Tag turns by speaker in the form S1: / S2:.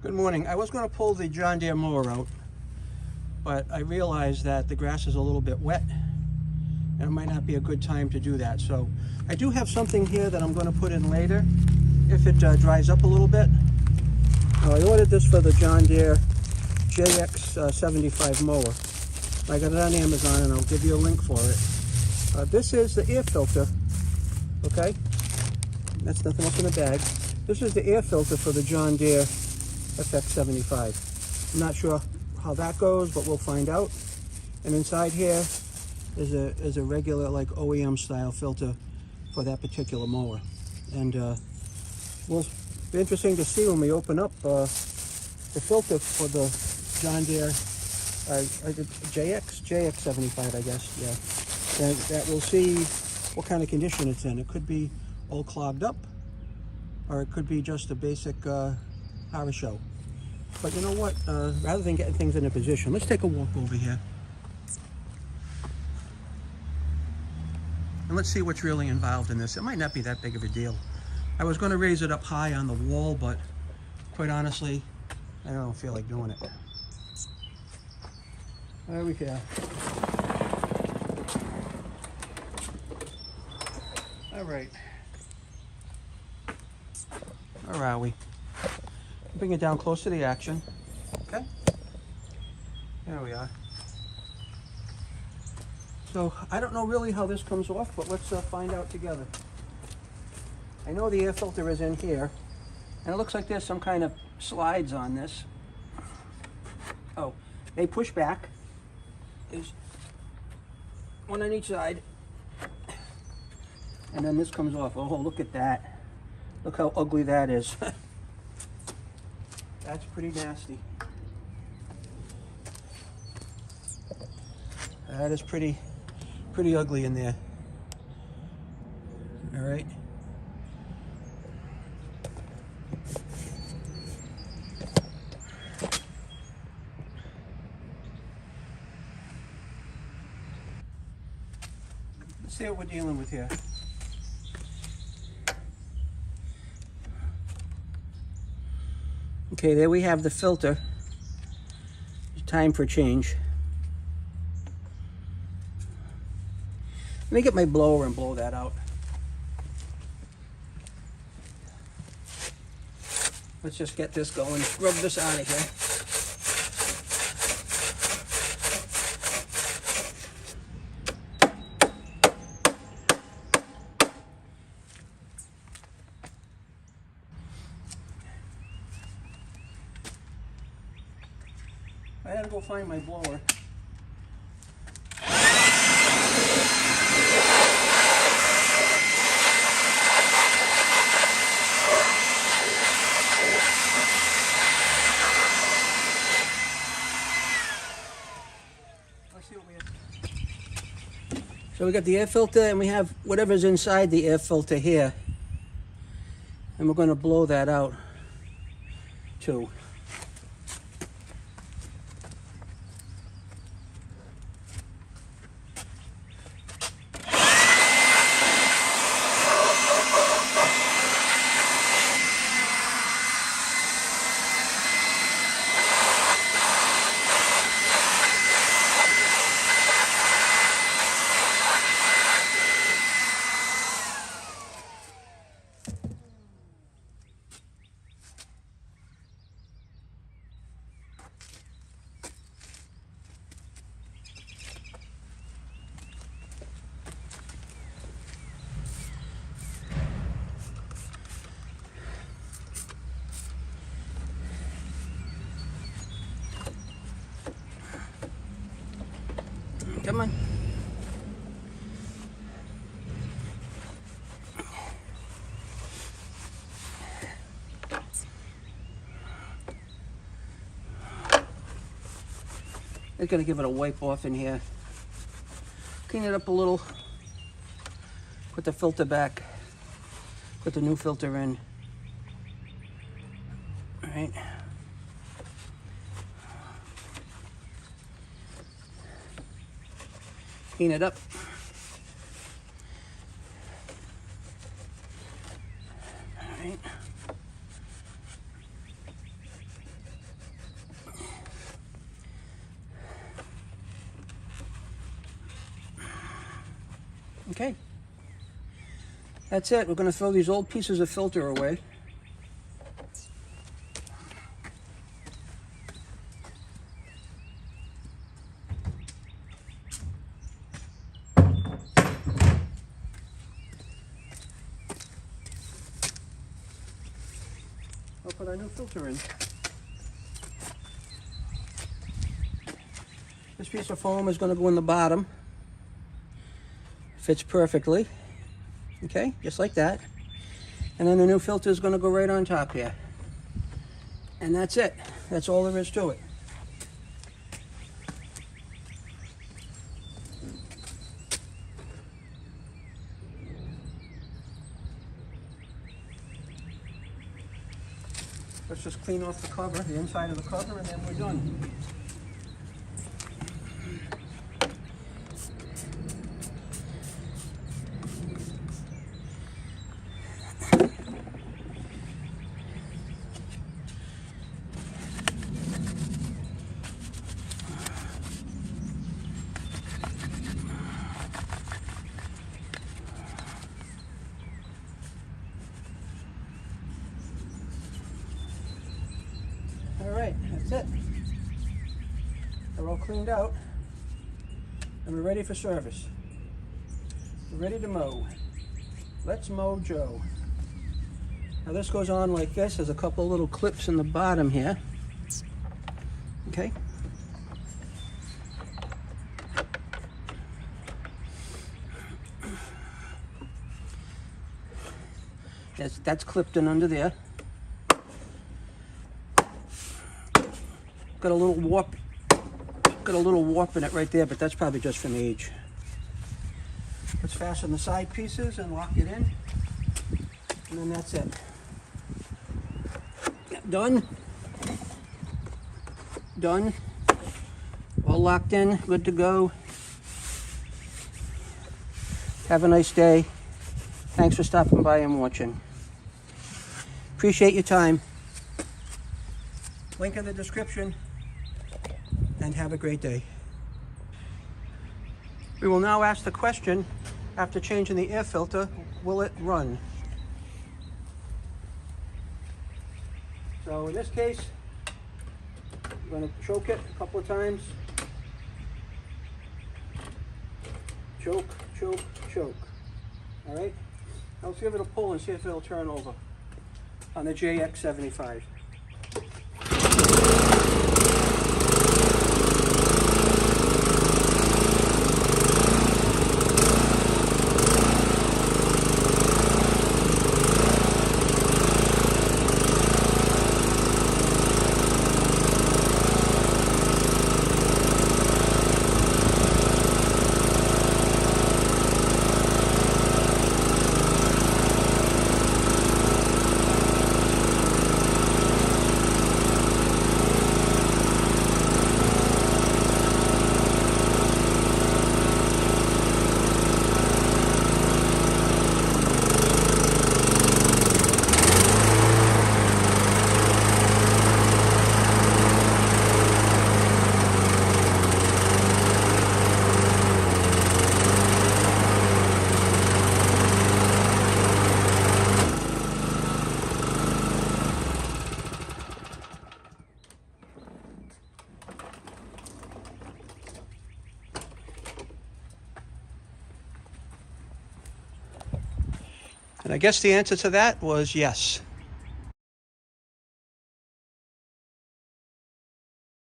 S1: Good morning. I was going to pull the John Deere mower out, but I realized that the grass is a little bit wet and it might not be a good time to do that. So I do have something here that I'm going to put in later if it dries up a little bit. I ordered this for the John Deere JX75 mower. I got it on Amazon and I'll give you a link for it. This is the air filter, okay? That's nothing else in the bag. This is the air filter for the John Deere FX75. I'm not sure how that goes, but we'll find out. And inside here is a regular, like, OEM style filter for that particular mower. And will be interesting to see when we open up the filter for the John Deere JX75, I guess. Yeah, and that we'll see what kind of condition it's in. It could be all clogged up, or it could be just a basic power show. But you know what? Rather than getting things in a position, let's take a walk over here and let's see what's really involved in this. It might not be that big of a deal. I was going to raise it up high on the wall, but quite honestly, I don't feel like doing it. There we go. All right. Where are we? Bring it down close to the action. Okay. There we are. So I don't know really how this comes off, but let's find out together. I know the air filter is in here, and it looks like there's some kind of slides on this. Oh, they push back. There's one on each side, and then this comes off. Oh, look at that. Look how ugly that is. That's pretty nasty. That is pretty ugly in there. All right. Let's see what we're dealing with here. Okay, there we have the filter. Time for change. Let me get my blower and blow that out. Let's just get this going. Rub this out of here. I had to go find my blower. Let's see what we have. So we got the air filter, and we have whatever's inside the air filter here. And we're going to blow that out too. Come on. They're going to give it a wipe off in here. Clean it up a little. Put the filter back. Put the new filter in. All right. Clean it up. All right. Okay. That's it. We're going to throw these old pieces of filter away. We'll put our new filter in. This piece of foam is going to go in the bottom. Fits perfectly. Okay, just like that. And then the new filter is going to go right on top here. And that's it. That's all there is to it. Let's just clean off the cover, the inside of the cover, and then we're done. Alright, that's it. They're all cleaned out. And we're ready for service. We're ready to mow. Let's mow Joe. Now this goes on like this. There's a couple little clips in the bottom here. Okay. That's clipped in under there. Got a little warp in it right there, but that's probably just from age. Let's fasten the side pieces and lock it in, and then that's it. Done. Done. All locked in, good to go. Have a nice day. Thanks for stopping by and watching. Appreciate your time. Link in the description. And have a great day. We will now ask the question, after changing the air filter, will it run? So in this case, I'm going to choke it a couple of times. Choke, choke, choke. All right? Now let's give it a pull and see if it'll turn over on the JX75. And I guess the answer to that was yes.